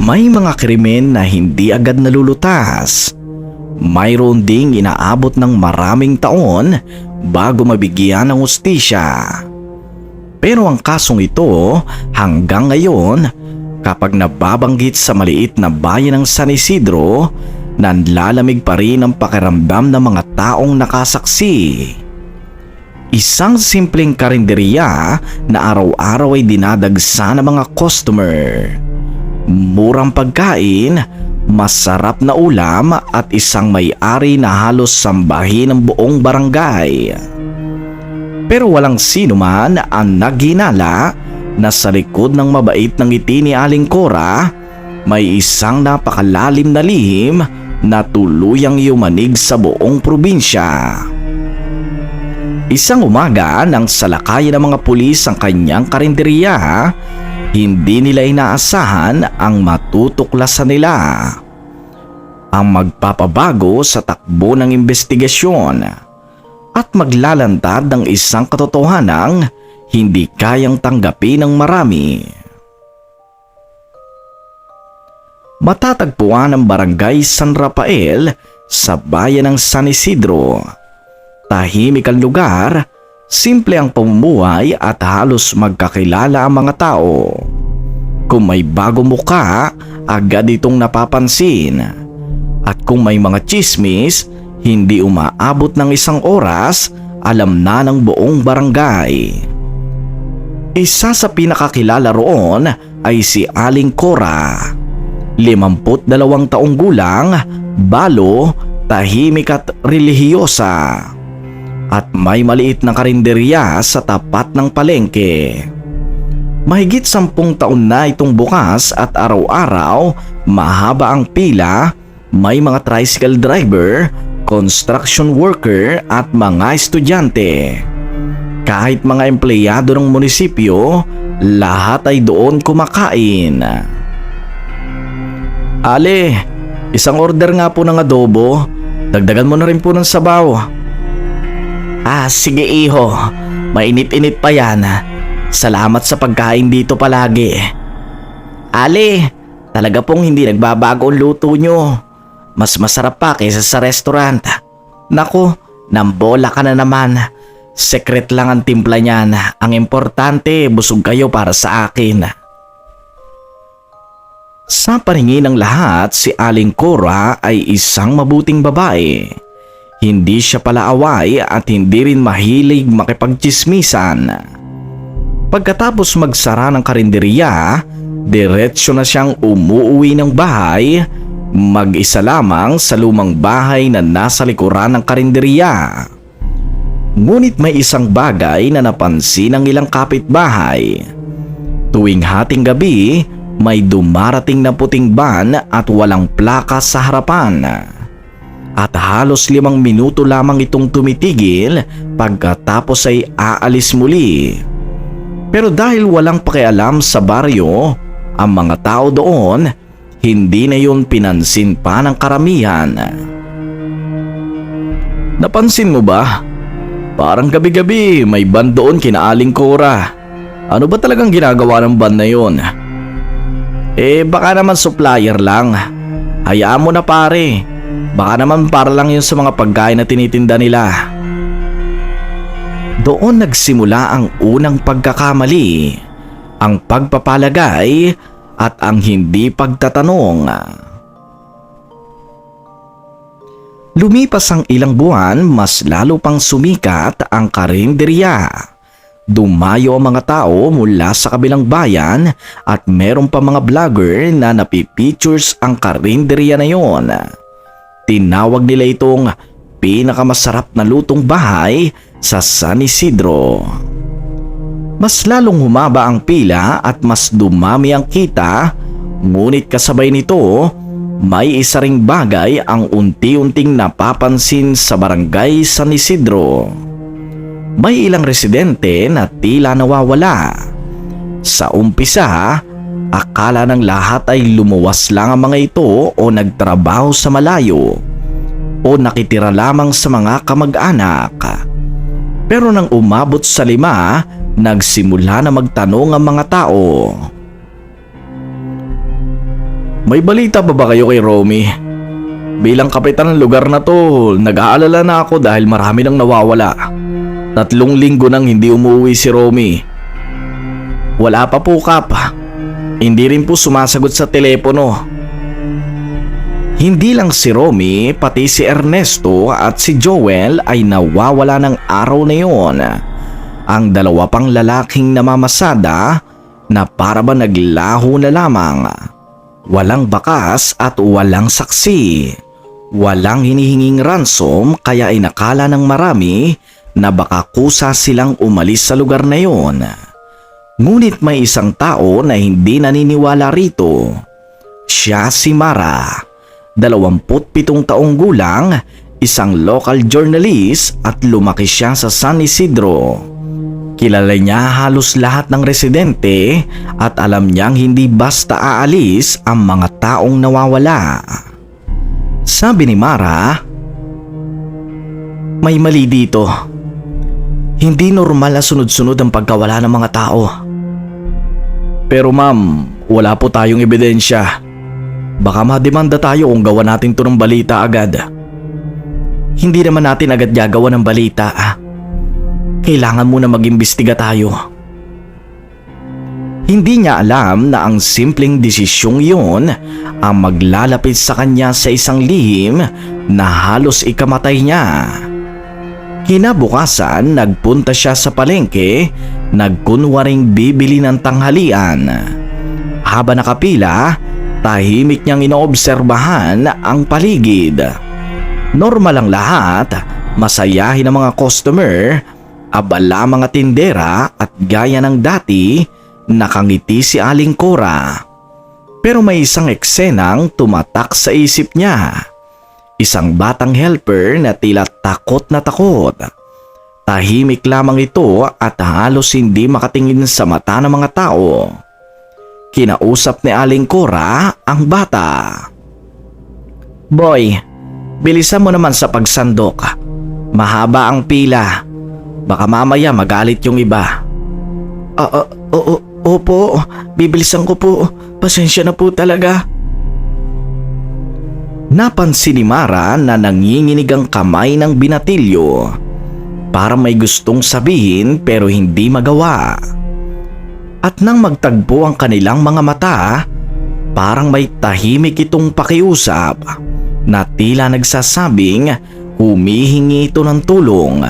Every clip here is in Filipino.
May mga krimen na hindi agad nalulutas. Mayroon ding inaabot ng maraming taon bago mabigyan ng hustisya. Pero ang kasong ito hanggang ngayon, kapag nababanggit sa maliit na bayan ng San Isidro, nanlalamig pa rin ang pakiramdam ng mga taong nakasaksi. Isang simpleng karinderya na araw-araw ay dinadagsa ng mga customer. Murang pagkain, masarap na ulam at isang may-ari na halos sambahin ng buong barangay. Pero walang sino man ang naghinala na sa likod ng mabait ng ngiti ni Aling Cora, may isang napakalalim na lihim na tuluyang yumanig sa buong probinsya. Isang umaga nang salakayan ng mga pulis ang kanyang karinderya, hindi nila inaasahan ang matutuklasan nila. Ang magpapabago sa takbo ng investigasyon at maglalantad ng isang katotohanang hindi kayang tanggapin ng marami. Matatagpuan ang barangay San Rafael sa bayan ng San Isidro. Tahimik ang lugar, simple ang pamumuhay at halos magkakilala ang mga tao. Kung may bagong muka, agad itong napapansin. At kung may mga tsismis, hindi umaabot ng isang oras, alam na ng buong barangay. Isa sa pinakakilala roon ay si Aling Cora. 52 taong gulang, balo, tahimik at relihiyosa. At may maliit na karinderya sa tapat ng palengke. Mahigit 10 taon na itong bukas at araw-araw mahaba ang pila, may mga tricycle driver, construction worker at mga estudyante. Kahit mga empleyado ng munisipyo, lahat ay doon kumakain. Ale, isang order nga po ng adobo, dagdagan mo na rin po ng sabaw. Sige iho, mainit-init pa yan. Salamat sa pagkain dito palagi. Ale, talaga pong hindi nagbabago ang luto nyo. Mas masarap pa kaysa sa restaurant. Naku, nambola ka na naman. Secret lang ang timpla niyan. Ang importante, busog kayo para sa akin. Sa paningin ng lahat, si Aling Cora ay isang mabuting babae. Hindi siya palaaway at hindi rin mahilig makipagtsismisan. Pagkatapos magsara ng karinderya, diretsyo na siyang umuuwi ng bahay, mag-isa lamang sa lumang bahay na nasa likuran ng karinderya. Ngunit may isang bagay na napansin ng ilang kapitbahay. Tuwing hating gabi, may dumarating na puting van at walang plaka sa harapan. At halos 5 minuto lamang itong tumitigil, pagkatapos ay aalis muli. Pero dahil walang pakialam sa baryo, ang mga tao doon, hindi na yun pinansin pa ng karamihan. Napansin mo ba? Parang gabi-gabi may van doon kina Aling Cora. Ano ba talagang ginagawa ng van na yun? Baka naman supplier lang. Hayaan mo na pare. Baka naman para lang yun sa mga pagkain na tinitinda nila. Doon nagsimula ang unang pagkakamali, ang pagpapalagay at ang hindi pagtatanong. Lumipas ang ilang buwan, mas lalo pang sumikat ang karinderya. Dumayo ang mga tao mula sa kabilang bayan at meron pa mga vlogger na napipictures ang karinderya na yon. Tinawag nila itong pinakamasarap na lutong bahay sa San Isidro. Mas lalong humaba ang pila at mas dumami ang kita, ngunit kasabay nito, may isa ring bagay ang unti-unting napapansin sa barangay San Isidro. May ilang residente na tila nawawala. Sa umpisa, akala ng lahat ay lumuwas lang ang mga ito o nagtrabaho sa malayo o nakitira lamang sa mga kamag-anak. Pero nang umabot sa 5, nagsimula na magtanong ang mga tao. May balita ba kayo kay Romy? Bilang kapitan ng lugar na to, nag-aalala na ako dahil marami nang nawawala. 3 linggo nang hindi umuwi si Romy. Wala pa po, Kap. Hindi rin po sumasagot sa telepono. Hindi lang si Romy, pati si Ernesto at si Joel ay nawawala ng araw na yun. Ang 2 pang lalaking namamasada na para ba naglaho na lamang. Walang bakas at walang saksi. Walang hinihinging ransom kaya inakala ng marami na baka kusa silang umalis sa lugar na yon. Ngunit may isang tao na hindi naniniwala rito. Siya si Mara, 27 taong gulang, isang local journalist at lumaki siya sa San Isidro. Kilala niya halos lahat ng residente at alam niyang hindi basta aalis ang mga taong nawawala. Sabi ni Mara, "May mali dito. Hindi normal na sunod-sunod ang pagkawala ng mga tao." "Pero ma'am, wala po tayong ebidensya. Baka mademanda tayo kung gawa natin to ng balita agad." "Hindi naman natin agad gagawa ng balita. Kailangan muna mag-imbestiga tayo." Hindi niya alam na ang simpleng desisyong yun ang maglalapit sa kanya sa isang lihim na halos ikamatay niya. Kinabukasan, nagpunta siya sa palengke, nagkunwaring bibili ng tanghalian. Habang nakapila, tahimik niyang inoobserbahan ang paligid. Normal ang lahat, masayahin ang mga customer, abala mga tindera at gaya ng dati, nakangiti si Aling Cora. Pero may isang eksenang tumatak sa isip niya. Isang batang helper na tila takot na takot. Tahimik lamang ito at halos hindi makatingin sa mata ng mga tao. Kinausap ni Aling Cora ang bata. "Boy, bilisan mo naman sa pagsandok. Mahaba ang pila. Baka mamaya magalit yung iba." Opo, bibilisan ko po. Pasensya na po talaga." Napansin ni Mara na nanginginig ang kamay ng binatilyo. Para may gustong sabihin pero hindi magawa. At nang magtagpo ang kanilang mga mata, parang may tahimik itong pakiusap na tila nagsasabing humihingi ito ng tulong.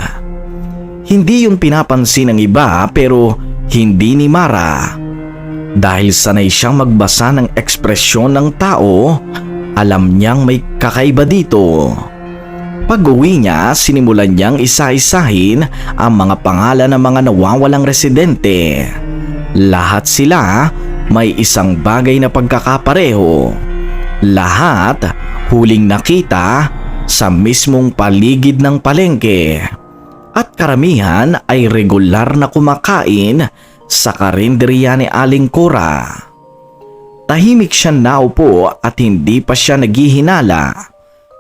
Hindi yun pinapansin ng iba pero hindi ni Mara. Dahil sanay siyang magbasa ng ekspresyon ng tao, alam niyang may kakaiba dito. Pag-uwi niya, sinimulan niyang isa-isahin ang mga pangalan ng mga nawawalang residente. Lahat sila may isang bagay na pagkakapareho. Lahat huling nakita sa mismong paligid ng palengke. At karamihan ay regular na kumakain sa karinderya ni Aling Cora. Tahimik siya naupo at hindi pa siya naghihinala,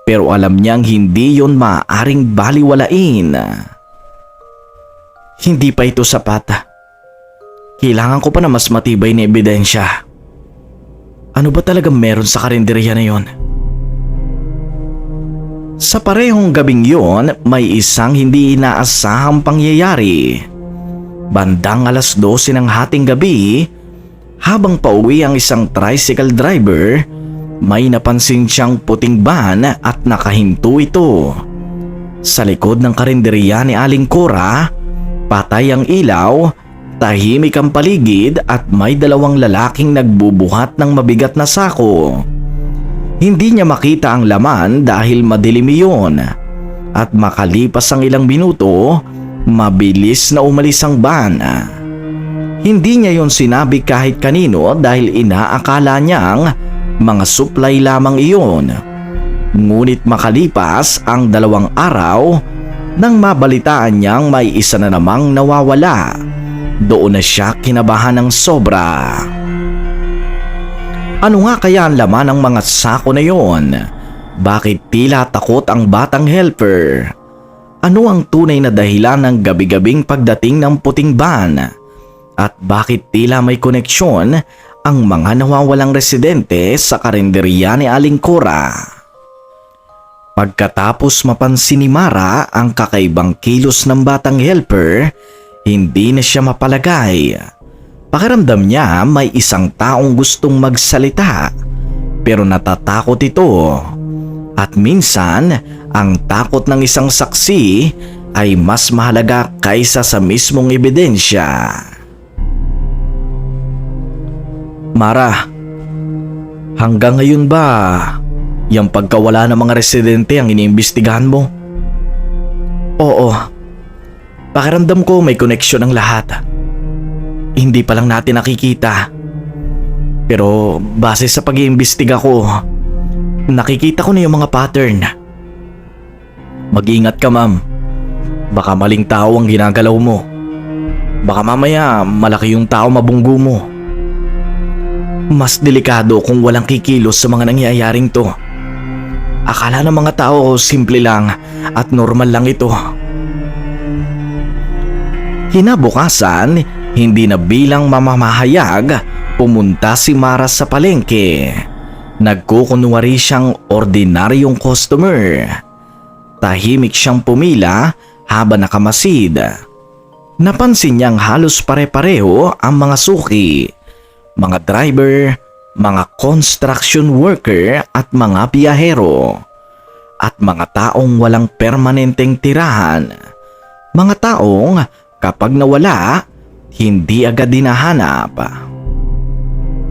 pero alam niyang hindi yon maaaring baliwalain. Hindi pa ito sapat. Kailangan ko pa na mas matibay na ebidensya. Ano ba talagang meron sa karinderya na yon? Sa parehong gabing yon, may isang hindi inaasahang pangyayari. Bandang 12:00 ng hating gabi, habang pauwi ang isang tricycle driver, may napansin siyang puting van at nakahinto ito. Sa likod ng karinderya ni Aling Cora, patay ang ilaw, tahimik ang paligid at may 2 lalaking nagbubuhat ng mabigat na sako. Hindi niya makita ang laman dahil madilim iyon at makalipas ang ilang minuto, mabilis na umalis ang van. Hindi niya yon sinabi kahit kanino dahil inaakala niyang mga supply lamang iyon. Ngunit makalipas ang 2 araw, nang mabalitaan niyang may isa na namang nawawala, doon na siya kinabahan ng sobra. Ano nga kaya ang laman ng mga sako na yon? Bakit tila takot ang batang helper? Ano ang tunay na dahilan ng gabi-gabing pagdating ng puting van? At bakit tila may koneksyon ang mga nawawalang residente sa karinderya ni Aling Cora. Pagkatapos mapansin ni Mara ang kakaibang kilos ng batang helper, hindi na siya mapalagay. Pakiramdam niya may isang taong gustong magsalita pero natatakot ito. At minsan, ang takot ng isang saksi ay mas mahalaga kaysa sa mismong ebidensya. Mara, hanggang ngayon ba yung pagkawala ng mga residente ang iniimbestigahan mo? Oo. Pakiramdam ko may koneksyon ang lahat. Hindi pa lang natin nakikita. Pero base sa pag-iimbestiga ko, nakikita ko na yung mga pattern. Mag-ingat ka, ma'am. Baka maling tao ang ginagalaw mo. Baka mamaya malaki yung tao mabunggo mo. Mas delikado kung walang kikilos sa mga nangyayaring to. Akala ng mga tao simple lang at normal lang ito. Kinabukasan, hindi na bilang mamamahayag, pumunta si Mara sa palengke. Nagkukunwari siyang ordinaryong customer. Tahimik siyang pumila habang nakamasid. Napansin niyang halos pare-pareho ang mga suki, mga driver, mga construction worker at mga biyahero. At mga taong walang permanenteng tirahan. Mga taong kapag nawala, hindi agad dinahanap.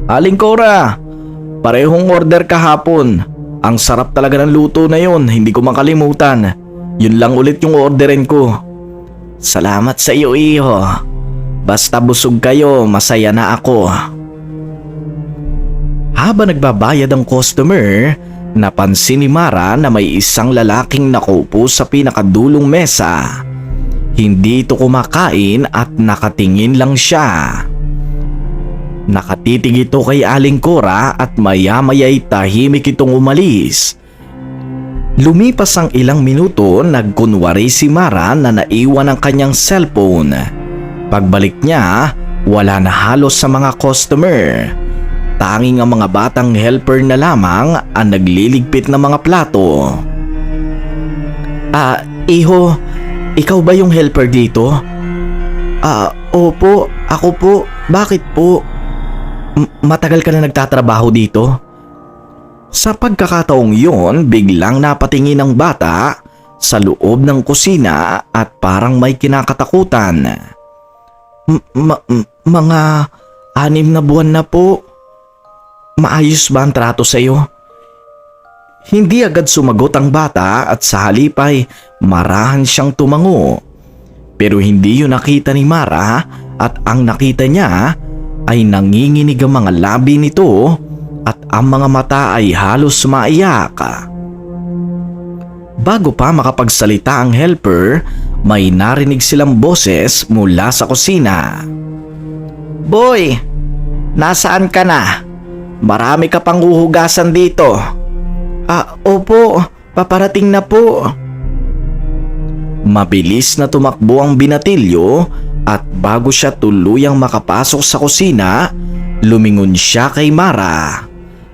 Aling Cora, parehong order kahapon. Ang sarap talaga ng luto na yun, hindi ko makalimutan. Yun lang ulit yung orderin ko. Salamat sa iyo, iho. Basta busog kayo, masaya na ako. Habang nagbabayad ang customer, napansin ni Mara na may isang lalaking nakaupo sa pinakadulong mesa. Hindi ito kumakain at nakatingin lang siya. Nakatitig ito kay Aling Cora at maya-maya'y tahimik itong umalis. Lumipas ang ilang minuto, nagkunwari si Mara na naiwan ang kanyang cellphone. Pagbalik niya, wala na halos sa mga customer. Tanging ang mga batang helper na lamang ang nagliligpit ng mga plato. Iho, ikaw ba yung helper dito? Opo, ako po. Bakit po? Matagal ka na nagtatrabaho dito? Sa pagkakataong yon, biglang napatingin ang bata sa loob ng kusina at parang may kinakatakutan. Mga 6 na buwan na po. Maayos ba ang trato sa iyo? Hindi agad sumagot ang bata at sa halip ay marahan siyang tumango. Pero hindi yun nakita ni Mara at ang nakita niya ay nanginginig ang mga labi nito at ang mga mata ay halos maiyak. Bago pa makapagsalita ang helper, may narinig silang boses mula sa kusina. Boy, nasaan ka na? Marami ka pang uhugasan dito. Opo, paparating na po. Mabilis na tumakbo ang binatilyo at bago siya tuluyang makapasok sa kusina, lumingon siya kay Mara.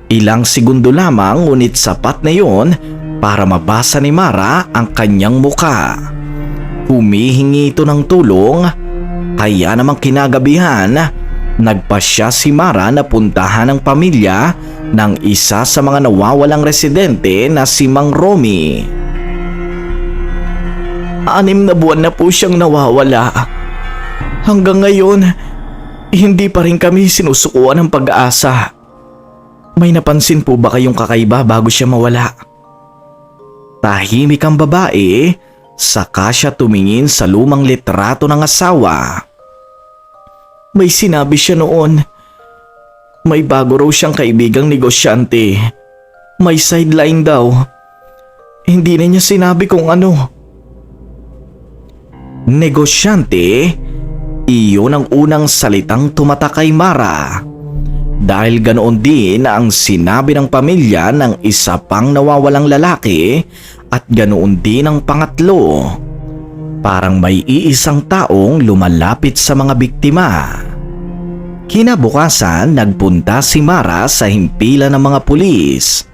Ilang segundo lamang ngunit sapat na yon para mabasa ni Mara ang kanyang muka. Humihingi ito ng tulong, kaya namang kinagabihan, nagpasya si Mara na puntahan ang pamilya ng isa sa mga nawawalang residente na si Mang Romy. 6 na buwan na po siyang nawawala. Hanggang ngayon, hindi pa rin kami sinusukuan ng pag-asa. May napansin po ba kayong kakaiba bago siya mawala? Tahimik ang babae, saka siya tumingin sa lumang litrato ng asawa. May sinabi siya noon. May bago raw siyang kaibigang negosyante. May sideline daw. Hindi na niya sinabi kung ano. Negosyante? Iyon ang unang salitang tumatak kay Mara. Dahil ganoon din ang sinabi ng pamilya ng isa pang nawawalang lalaki at ganoon din ang pangatlo. Parang may iisang taong lumalapit sa mga biktima. Kinabukasan, nagpunta si Mara sa himpilan ng mga pulis.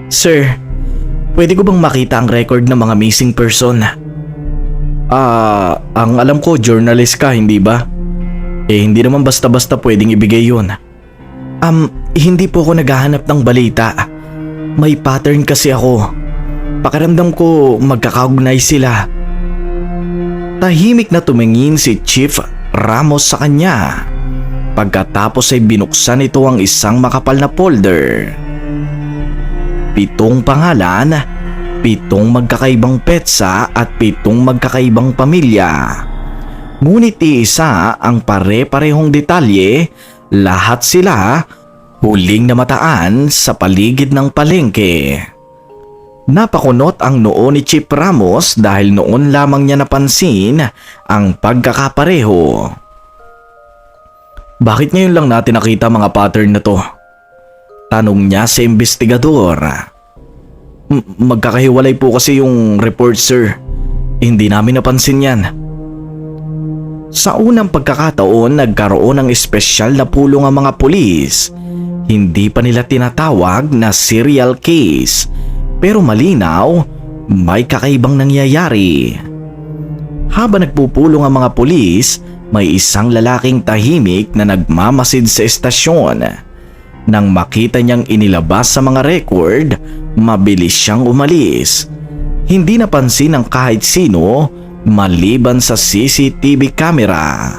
"Sir, pwede ko bang makita ang record ng mga missing person?" Ang alam ko journalist ka, hindi ba? Hindi naman basta-basta pwedeng ibigay yun." Hindi po ako naghahanap ng balita. May pattern kasi ako. Pakiramdam ko magkakaugnay sila." Tahimik na tumingin si Chief Ramos sa kanya. Pagkatapos ay binuksan ito ang isang makapal na folder. 7 pangalan, 7 magkakaibang petsa at 7 magkakaibang pamilya. Ngunit iisa ang pare-parehong detalye, lahat sila huling namataan sa paligid ng palengke. Napakunot ang noo ni Chief Ramos dahil noon lamang niya napansin ang pagkakapareho. "Bakit ngayon lang natin nakita mga pattern na to?" tanong niya sa investigador. Magkakahiwalay po kasi yung report, sir. Hindi namin napansin yan." Sa unang pagkakataon, nagkaroon ng espesyal na pulong ang mga pulis. Hindi pa nila tinatawag na serial case, pero malinaw, may kakaibang nangyayari. Habang nagpupulong ang mga pulis, may isang lalaking tahimik na nagmamasid sa estasyon. Nang makita niyang inilabas sa mga record, mabilis siyang umalis. Hindi napansin ng kahit sino maliban sa CCTV camera.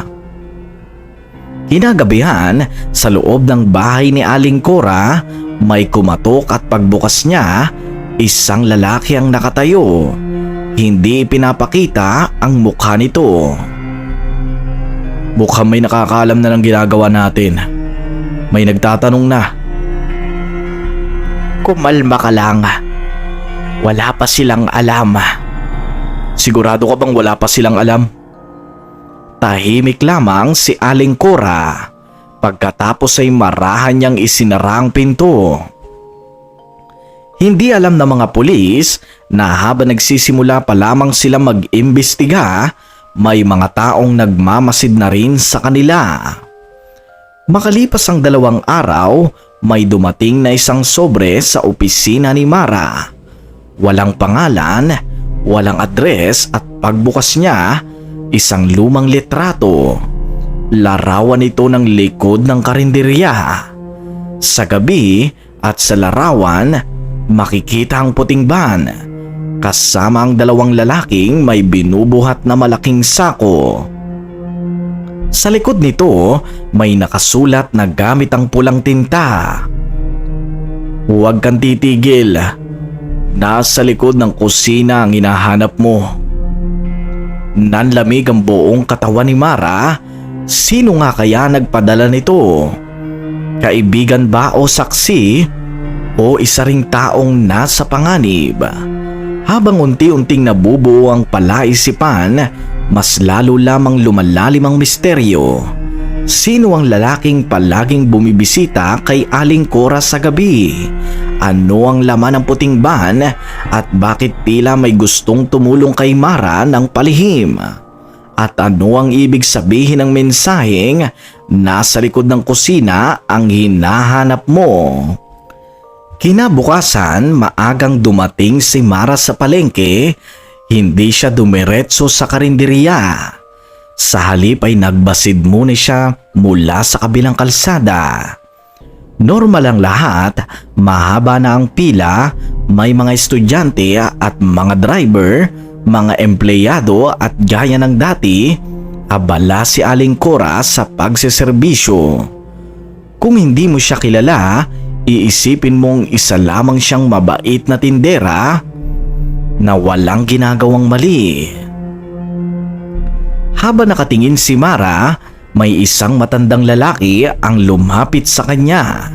Kinagabihan, sa loob ng bahay ni Aling Cora, may kumatok at pagbukas niya, isang lalaki ang nakatayo. Hindi pinapakita ang mukha nito. "Mukhang may nakakaalam na ng ginagawa natin. May nagtatanong na." "Kumalma ka lang. Wala pa silang alam." "Sigurado ka bang wala pa silang alam?" Tahimik lamang si Aling Cora. Pagkatapos ay marahan niyang isinara ang pinto. Hindi alam ng mga pulis na habang nagsisimula pa lamang sila mag-imbestiga, may mga taong nagmamasid na rin sa kanila. Makalipas ang 2 araw, may dumating na isang sobre sa opisina ni Mara. Walang pangalan, walang address at pagbukas niya, isang lumang litrato. Larawan ito ng likod ng karinderya. Sa gabi at sa larawan, makikita ang puting van, kasama ang 2 lalaking may binubuhat na malaking sako. Sa likod nito, may nakasulat na gamit ang pulang tinta. "Huwag kang titigil. Nasa likod ng kusina ang hinahanap mo." Nanlamig ang buong katawan ni Mara. Sino nga kaya nagpadala nito? Kaibigan ba o saksi? O isa ring taong nasa panganib? Habang unti-unting nabubuo ang palaisipan, mas lalo lamang lumalalim ang misteryo. Sino ang lalaking palaging bumibisita kay Aling Cora sa gabi? Ano ang laman ng puting van at bakit tila may gustong tumulong kay Mara ng palihim? At ano ang ibig sabihin ng mensaheng nasa likod ng kusina ang hinahanap mo? Kinabukasan, maagang dumating si Mara sa palengke. Hindi siya dumiretso sa karinderya. Sa halip ay nagbasid muna siya mula sa kabilang kalsada. Normal ang lahat, mahaba na ang pila, may mga estudyante at mga driver, mga empleyado at gaya ng dati, abala si Aling Cora sa pagseserbisyo. Kung hindi mo siya kilala, iisipin mong isa lamang siyang mabait na tindera na walang ginagawang mali. Habang nakatingin si Mara, may isang matandang lalaki ang lumapit sa kanya.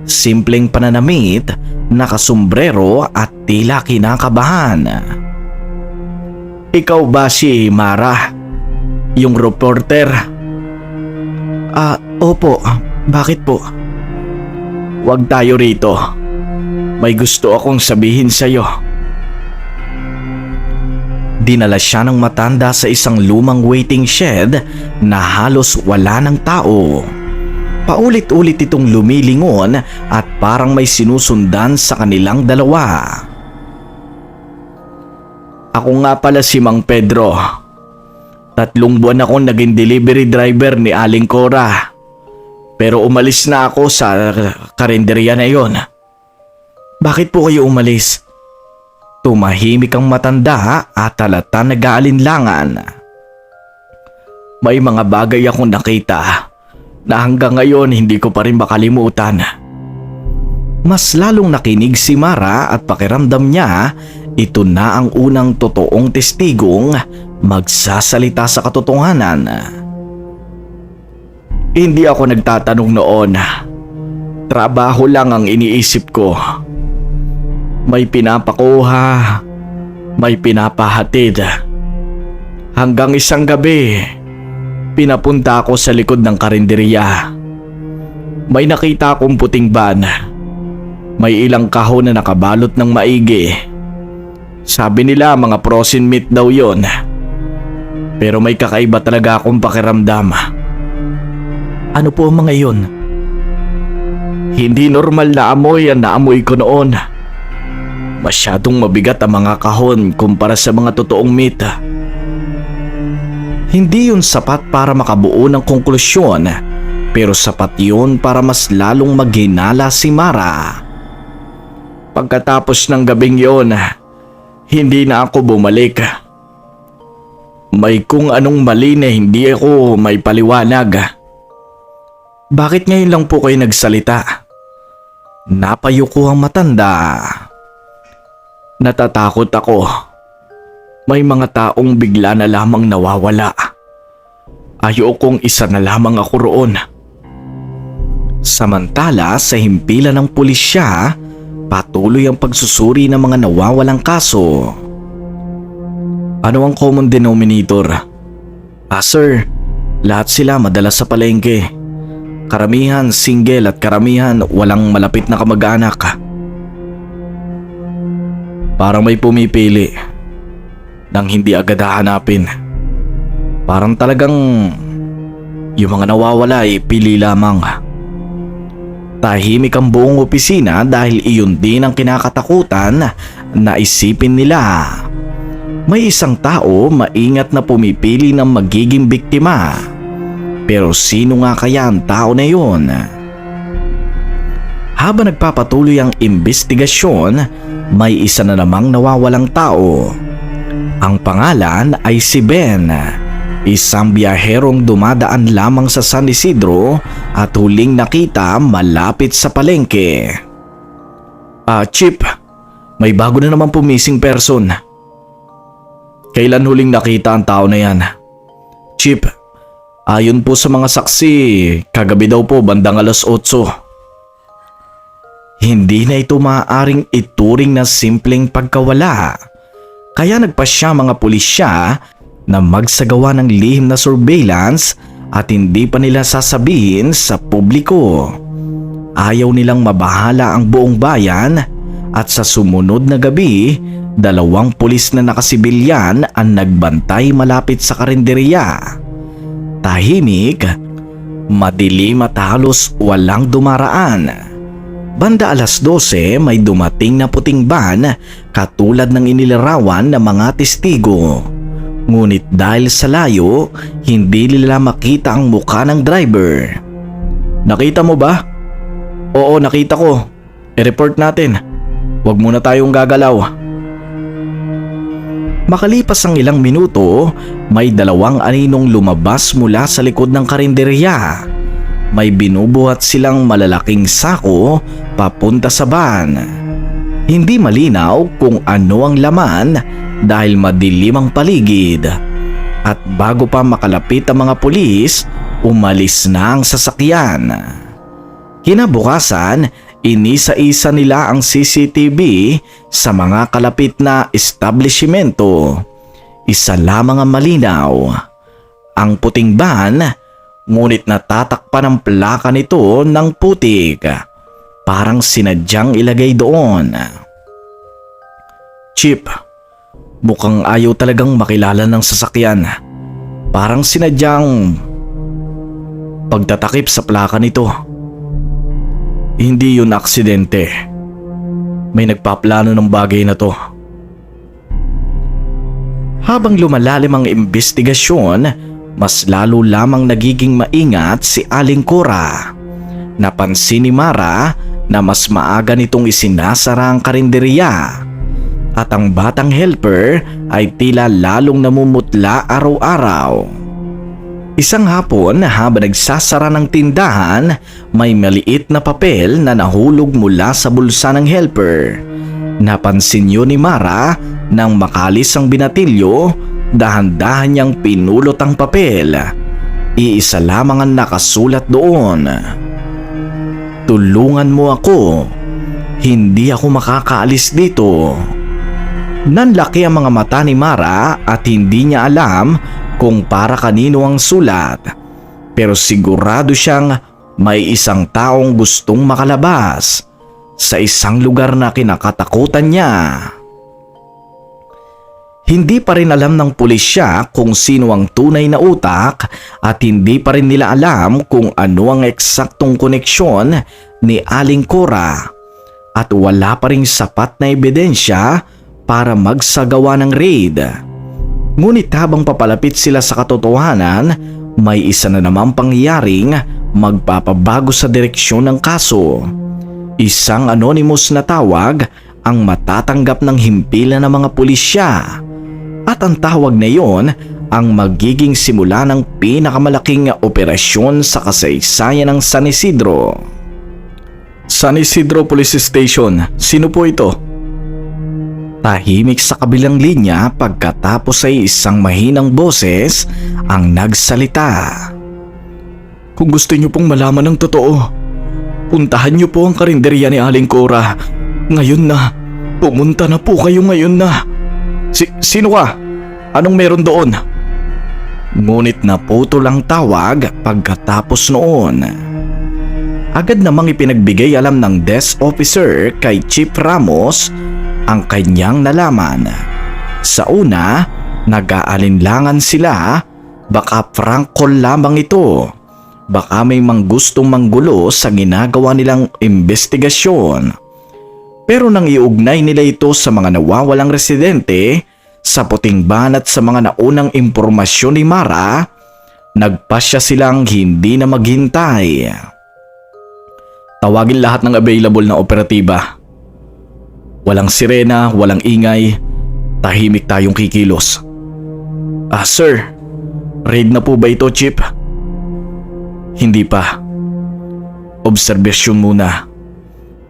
Simpleng pananamit, nakasombrero at tila kinakabahan. "Ikaw ba si Mara? Yung reporter?" Opo. Bakit po?" "Huwag tayo rito. May gusto akong sabihin sa'yo." Dinala siya ng matanda sa isang lumang waiting shed na halos wala ng tao. Paulit-ulit itong lumilingon at parang may sinusundan sa kanilang dalawa. Ako nga pala si Mang Pedro. 3 buwan akong naging delivery driver ni Aling Cora. Pero umalis na ako sa karinderya na yon. Bakit po kayo umalis? Tumahimik ang matanda at halata nag-aalinlangan. May mga bagay akong nakita na hanggang ngayon hindi ko pa rin makalimutan. Mas lalong nakinig si Mara at pakiramdam niya ito na ang unang totoong testigong magsasalita sa katotohanan. Hindi ako nagtatanong noon. Trabaho lang ang iniisip ko. May pinapakuha, may pinapahatid. Hanggang isang gabi, pinapunta ako sa likod ng karinderya. May nakita akong puting van. May ilang kahon na nakabalot ng maigi. Sabi nila mga frozen meat daw yon. Pero may kakaiba talaga akong pakiramdam. Ano po ang mga iyon? Hindi normal na amoy ang naamoy ko noon. Masyadong mabigat ang mga kahon kumpara sa mga totoong meat. Hindi yun sapat para makabuo ng konklusyon, pero sapat yun para mas lalong maghinala si Mara. Pagkatapos ng gabing yon, hindi na ako bumalik. May kung anong mali na hindi ako may paliwanag. Bakit ngayon lang po kayo nagsalita? Napayuko ang matanda. Natatakot ako. May mga taong bigla na lamang nawawala. Ayokong isa na lamang ako roon. Samantala sa himpilan ng pulisya, patuloy ang pagsusuri ng mga nawawalang kaso. Ano ang common denominator? Sir, lahat sila madalas sa palengke. Karamihan single at karamihan walang malapit na kamag-anak. Parang may pumipili nang hindi agad hahanapin. Parang talagang yung mga nawawala ay pili lamang. Tahimik ang buong opisina dahil iyon din ang kinakatakutan na isipin nila. May isang tao maingat na pumipili ng magiging biktima. Pero sino nga kaya ang tao na yun? Habang nagpapatuloy ang imbestigasyon, may isa na namang nawawalang tao. Ang pangalan ay si Ben, isang biyaherong dumadaan lamang sa San Isidro at huling nakita malapit sa palengke. Chip, may bago na naman po missing person. Kailan huling nakita ang tao na yan? Chip, ayon po sa mga saksi, kagabi daw po bandang 8:00. Hindi na ito maaaring ituring na simpleng pagkawala. Kaya nagpasya mga pulisya na magsagawa ng lihim na surveillance at hindi pa nila sasabihin sa publiko. Ayaw nilang mabahala ang buong bayan at sa sumunod na gabi, 2 pulis na nakasibilyan ang nagbantay malapit sa karinderya. Tahimik, madilim at halos walang dumaraan. Banda 12:00 may dumating na puting van katulad ng inilarawan ng mga testigo. Ngunit dahil sa layo, hindi nila makita ang mukha ng driver. Nakita mo ba? Oo, nakita ko. I-report natin. Huwag muna tayong gagalaw. Makalipas ang ilang minuto, may 2 aninong lumabas mula sa likod ng karinderya. May binubuhat silang malalaking sako papunta sa van. Hindi malinaw kung ano ang laman dahil madilim ang paligid. At bago pa makalapit ang mga pulis, umalis na ang sasakyan. Kinabukasan, inisa-isa nila ang CCTV sa mga kalapit na establishmento. Isa lamang ang malinaw. Ang puting van, ngunit natatakpan ang plaka nito ng putik. Parang sinadyang ilagay doon. Chip, mukhang ayaw talagang makilala ng sasakyan. Parang sinadyang pagtatakip sa plaka nito. Hindi yun aksidente. May nagpaplano ng bagay na to. Habang lumalalim ang investigasyon, mas lalo lamang nagiging maingat si Aling Cora. Napansin ni Mara na mas maaga nitong isinasara ang karinderya at ang batang helper ay tila lalong namumutla araw-araw. Isang hapon habang nagsasara ng tindahan, may maliit na papel na nahulog mula sa bulsa ng helper. Napansin yun ni Mara nang makalis ang binatilyo, dahan-dahan niyang pinulot ang papel. Iisa lamang ang nakasulat doon. Tulungan mo ako. Hindi ako makakaalis dito. Nanlaki ang mga mata ni Mara at hindi niya alam kung para kanino ang sulat. Pero sigurado siyang may isang taong gustong makalabas sa isang lugar na kinakatakutan niya. Hindi pa rin alam ng pulisya kung sino ang tunay na utak at hindi pa rin nila alam kung ano ang eksaktong koneksyon ni Aling Cora at wala pa ring sapat na ebidensya para magsagawa ng raid. Ngunit habang papalapit sila sa katotohanan, may isa na namang pangyayaring magpapabago sa direksyon ng kaso. Isang anonymous na tawag ang matatanggap ng himpilan ng mga pulisya. At ang tawag na iyon ang magiging simula ng pinakamalaking operasyon sa kasaysayan ng San Isidro. San Isidro Police Station, sino po ito? Tahimik sa kabilang linya pagkatapos ay isang mahinang boses ang nagsalita. Kung gusto niyo pong malaman ng totoo, puntahan niyo po ang karinderya ni Aling Cora. Ngayon na, pumunta na po kayo ngayon na. Sino ka? Anong meron doon? Ngunit naputol ang tawag pagkatapos noon. Agad namang ipinagbigay alam ng desk officer kay Chief Ramos ang kanyang nalaman. Sa una, nag-aalinlangan sila, baka prank call lamang ito. Baka may manggustong manggulo sa ginagawa nilang investigasyon. Pero nang iugnay nila ito sa mga nawawalang residente, sa puting ban at sa mga naunang impormasyon ni Mara, nagpasya silang hindi na maghintay. Tawagin lahat ng available na operatiba. Walang sirena, walang ingay, tahimik tayong kikilos. Sir, raid na po ba ito, Chip? Hindi pa. Obserbasyon muna.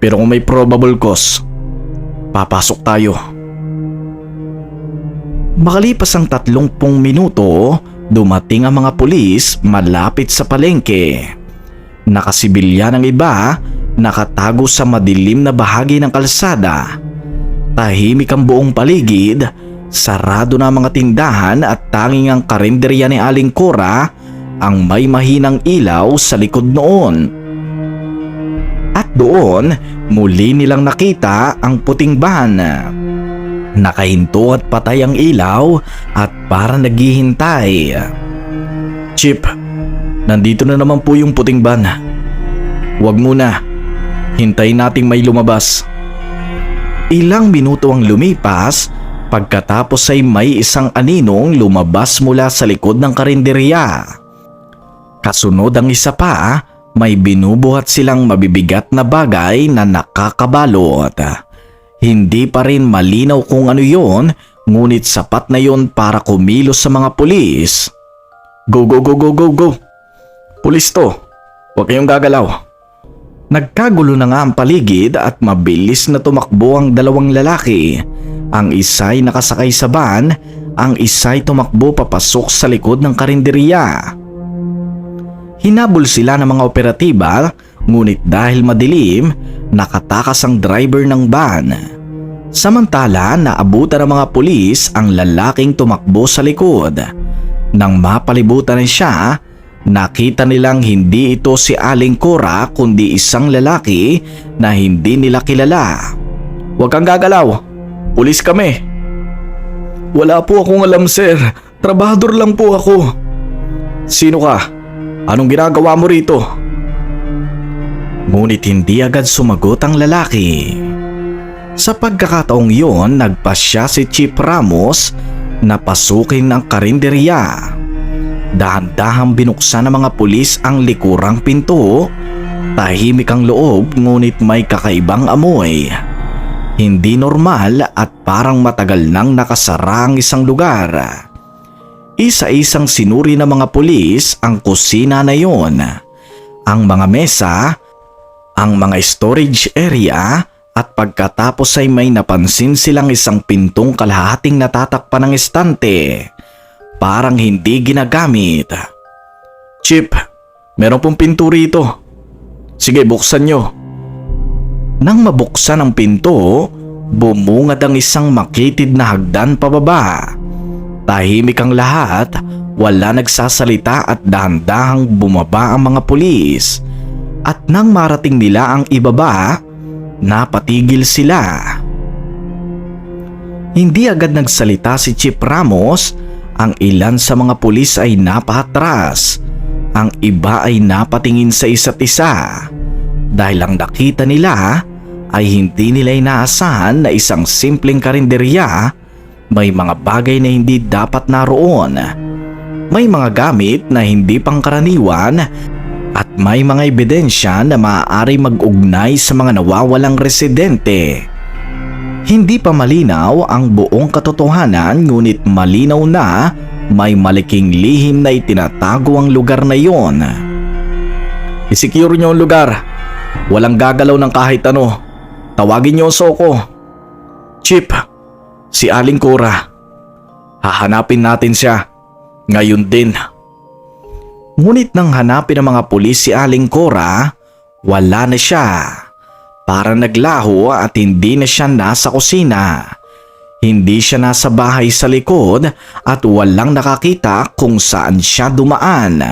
Pero kung may probable cause, papasok tayo. Makalipas ang 30 minuto, dumating ang mga pulis malapit sa palengke. Nakasibilyan ang iba, nakatago sa madilim na bahagi ng kalsada. Tahimik ang buong paligid, sarado na ang mga tindahan at tanging ang karinderya ni Aling Cora ang may mahinang ilaw sa likod noon. At doon, muli nilang nakita ang puting van. Nakahinto at patay ang ilaw at parang naghihintay. Chip, nandito na naman po yung puting van. Huwag muna, hintayin nating may lumabas. Ilang minuto ang lumipas, pagkatapos ay may isang aninong lumabas mula sa likod ng karinderya. Kasunod ang isa pa, may binubuhat silang mabibigat na bagay na nakakabalot. Hindi pa rin malinaw kung ano yon, ngunit sapat na yon para kumilos sa mga pulis. Go, go, go, go, go, go! Pulis to, huwag kayong gagalaw. Nagkagulo na nga ang paligid at mabilis na tumakbo ang dalawang lalaki. Ang isa'y nakasakay sa van, ang isa'y tumakbo papasok sa likod ng karinderya. Hinabol sila ng mga operatiba, ngunit dahil madilim, nakatakas ang driver ng van. Samantala, naabutan ng mga pulis ang lalaking tumakbo sa likod. Nang mapalibutan siya, nakita nilang hindi ito si Aling Cora kundi isang lalaki na hindi nila kilala. Huwag kang gagalaw, pulis kami. Wala po akong alam, sir, trabahador lang po ako. Sino ka? Anong ginagawa mo rito? Ngunit hindi agad sumagot ang lalaki. Sa pagkakataong yon, nagpasya si Chief Ramos na pasukin ang karinderya. Dahan-dahang binuksan ng mga pulis ang likurang pinto. Tahimik ang loob ngunit may kakaibang amoy. Hindi normal at parang matagal nang nakasara ang isang lugar. Isa-isang sinuri ng mga pulis ang kusina na yon, ang mga mesa, ang mga storage area, at pagkatapos ay may napansin silang isang pintong kalahating natatakpan ng estante. Parang hindi ginagamit. Chip, meron pong pinto rito. Sige, buksan nyo. Nang mabuksan ang pinto, bumungad ang isang makitid na hagdan pababa. Tahimik ang lahat, wala nagsasalita at dahan-dahang bumaba ang mga pulis. At nang marating nila ang ibaba, napatigil sila. Hindi agad nagsalita si Chief Ramos. Ang ilan sa mga pulis ay napaatras. Ang iba ay napatingin sa isa't isa. Dahil ang nakita nila ay hindi nila inaasahan na isang simpleng karinderya may mga bagay na hindi dapat naroon. May mga gamit na hindi pangkaraniwan at may mga ebidensya na maaari mag-ugnay sa mga nawawalang residente. Hindi pa malinaw ang buong katotohanan ngunit malinaw na may malaking lihim na itinatago ang lugar na iyon. I-secure niyo ang lugar. Walang gagalaw ng kahit ano. Tawagin niyo ang Soko. Chip, si Aling Cora. Hahanapin natin siya. Ngayon din. Ngunit nang hanapin ng mga pulis si Aling Cora, wala na siya. Para naglaho at hindi na siya nasa kusina. Hindi siya nasa bahay sa likod at walang nakakita kung saan siya dumaan.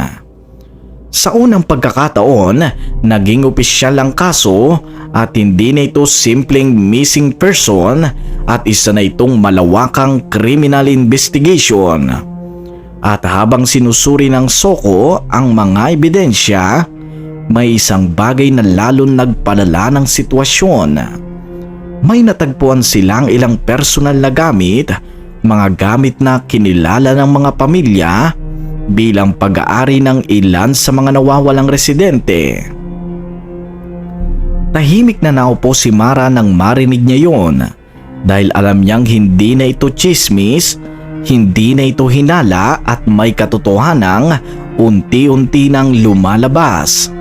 Sa unang pagkakataon, naging opisyal ang kaso at hindi na ito simpleng missing person at isa na itong malawakang criminal investigation. At habang sinusuri ng Soko ang mga ebidensya, may isang bagay na lalong nagpalala ng sitwasyon. May natagpuan silang ilang personal na gamit, mga gamit na kinilala ng mga pamilya bilang pag-aari ng ilan sa mga nawawalang residente. Tahimik na naupo si Mara nang marinig niya yon dahil alam niyang hindi na ito tsismis, hindi na ito hinala at may katotohanang unti-unti nang lumalabas.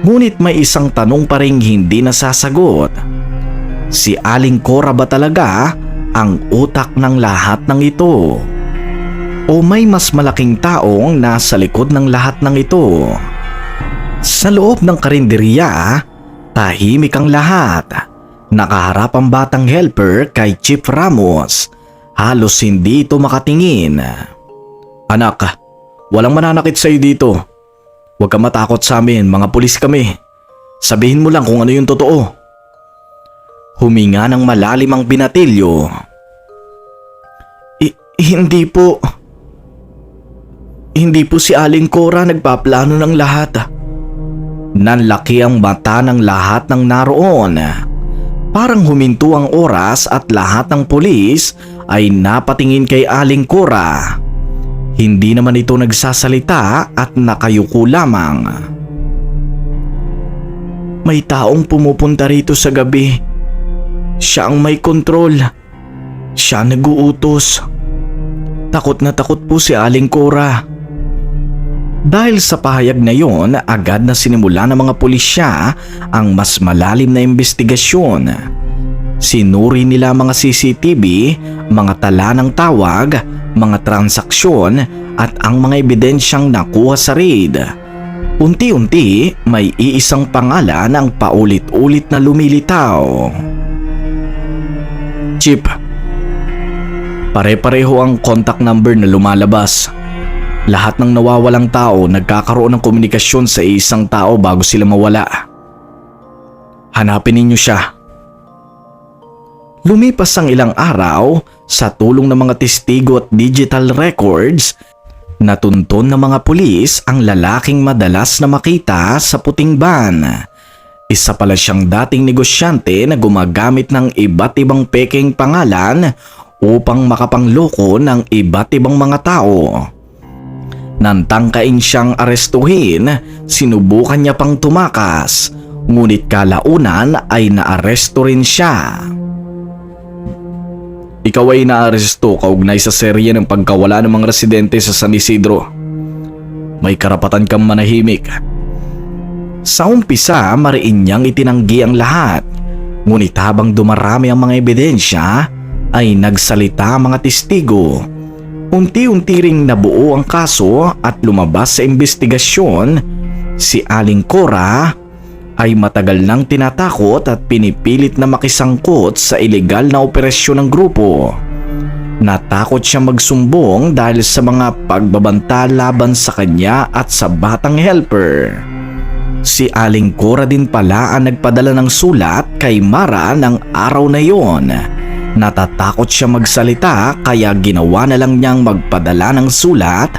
Ngunit may isang tanong pa ring hindi nasasagot. Si Aling Cora ba talaga ang utak ng lahat ng ito? O may mas malaking taong nasa likod ng lahat ng ito? Sa loob ng karinderya, tahimik ang lahat. Nakaharap ang batang helper kay Chief Ramos. Halos hindi ito makatingin. Anak, walang mananakit sa'yo dito. Huwag ka matakot sa amin, mga pulis kami. Sabihin mo lang kung ano yung totoo. Huminga ng malalim ang binatilyo. Hindi po. Hindi po si Aling Cora nagpaplano ng lahat. Nanlaki ang mata ng lahat ng naroon. Parang huminto ang oras at lahat ng pulis ay napatingin kay Aling Cora. Hindi naman ito nagsasalita at nakayuko lamang. May taong pumupunta rito sa gabi. Siya ang may kontrol. Siya nag-uutos. Takot na takot po si Aling Cora. Dahil sa pahayag na yon, agad na sinimula ng mga pulisya ang mas malalim na investigasyon. Sinuri nila mga CCTV, mga tala ng tawag, mga transaksyon at ang mga ebidensyang nakuha sa raid. Unti-unti may iisang pangalan ang paulit-ulit na lumilitaw. Chip, pare-pareho ang contact number na lumalabas. Lahat ng nawawalang tao nagkakaroon ng komunikasyon sa isang tao bago sila mawala. Hanapin ninyo siya. Lumipas ang ilang araw, sa tulong ng mga testigo at digital records, Natunton ng mga pulis ang lalaking madalas na makita sa puting van. Isa pala siyang dating negosyante na gumagamit ng iba't ibang pekeng pangalan upang makapangloko ng iba't ibang mga tao. Nang tangkain siyang arestuhin, sinubukan niya pang tumakas, ngunit kalaunan ay naaresto rin siya. Ikaw ay naaresto kaugnay sa serye ng pagkawala ng mga residente sa San Isidro. May karapatan kang manahimik. Sa umpisa, mariin niyang itinanggi ang lahat. Ngunit habang dumarami ang mga ebidensya, ay nagsalita ang mga testigo. Unti-unti ring nabuo ang kaso at lumabas sa investigasyon. Si Aling Cora ay matagal nang tinatakot at pinipilit na makisangkot sa ilegal na operasyon ng grupo. Natakot siya magsumbong dahil sa mga pagbabanta laban sa kanya at sa batang helper. Si Aling Cora din pala ang nagpadala ng sulat kay Mara ng araw na yon. Natatakot siya magsalita kaya ginawa na lang niyang magpadala ng sulat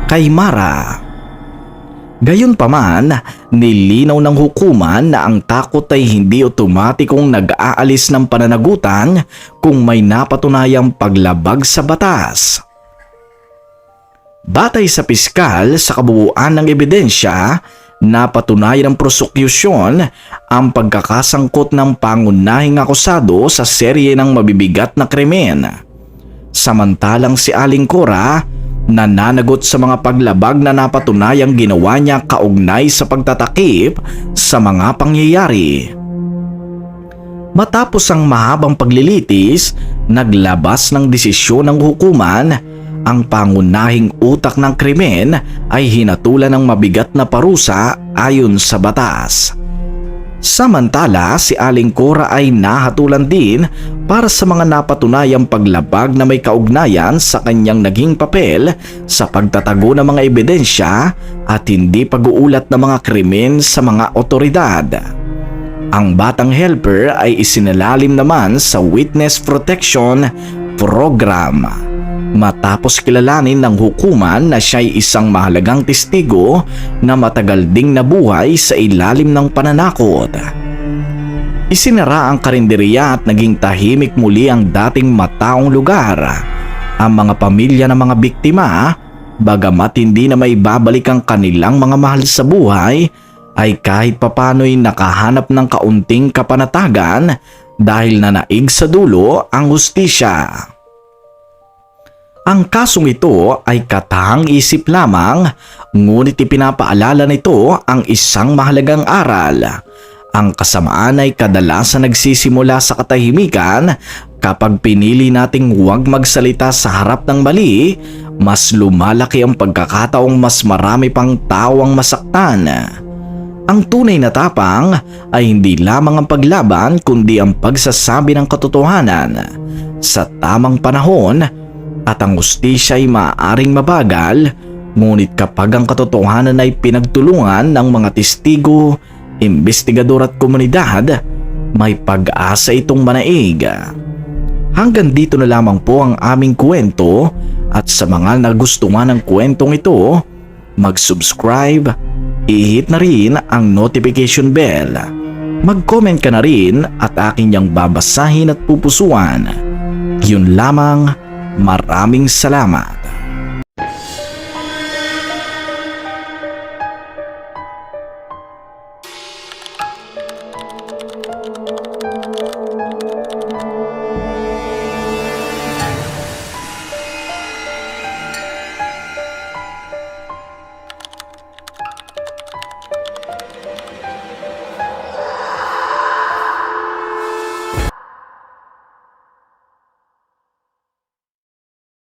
kay Mara. Gayunpaman, nilinaw ng hukuman na ang takot ay hindi otomatikong nag-aalis ng pananagutan kung may napatunayang paglabag sa batas. Batay sa piskal sa kabuuan ng ebidensya, napatunayan ng prosekusyon ang pagkakasangkot ng pangunahing akusado sa serye ng mabibigat na krimen. Samantalang si Aling Cora nananagot sa mga paglabag na napatunayang ginawa niya kaugnay sa pagtatakip sa mga pangyayari. Matapos ang mahabang paglilitis, naglabas ng desisyon ng hukuman. Ang pangunahing utak ng krimen ay hinatulan ng mabigat na parusa ayon sa batas. Samantala, si Aling Cora ay nahatulan din para sa mga napatunayang paglabag na may kaugnayan sa kanyang naging papel sa pagtatago ng mga ebidensya at hindi pag-uulat ng mga krimen sa mga otoridad. Ang batang helper ay isinalalim naman sa Witness Protection Program. Matapos kilalanin ng hukuman na siya'y isang mahalagang testigo na matagal ding nabuhay sa ilalim ng pananakot. Isinara ang karinderya at naging tahimik muli ang dating mataong lugar. Ang mga pamilya ng mga biktima, bagamat hindi na may babalik ang kanilang mga mahal sa buhay, ay kahit papano'y nakahanap ng kaunting kapanatagan dahil nanaig sa dulo ang hustisya. Ang kasong ito ay katahang isip lamang, ngunit ipinapaalala nito ang isang mahalagang aral. Ang kasamaan ay kadalasan nagsisimula sa katahimikan. Kapag pinili nating huwag magsalita sa harap ng mali, mas lumalaki ang pagkakataong mas marami pang tao ang masaktan. Ang tunay na tapang ay hindi lamang ang paglaban kundi ang pagsasabi ng katotohanan sa tamang panahon. At ang hustisya ay maaaring mabagal, ngunit kapag ang katotohanan ay pinagtulungan ng mga testigo, investigador at komunidad, may pag-asa itong manaig. Hanggang dito na lamang po ang aming kwento at sa mga nagustuhan ng kwentong ito, mag-subscribe, i-hit na rin ang notification bell. Mag-comment ka na rin at aking niyang babasahin at pupusuan. Yun lamang. Maraming salamat.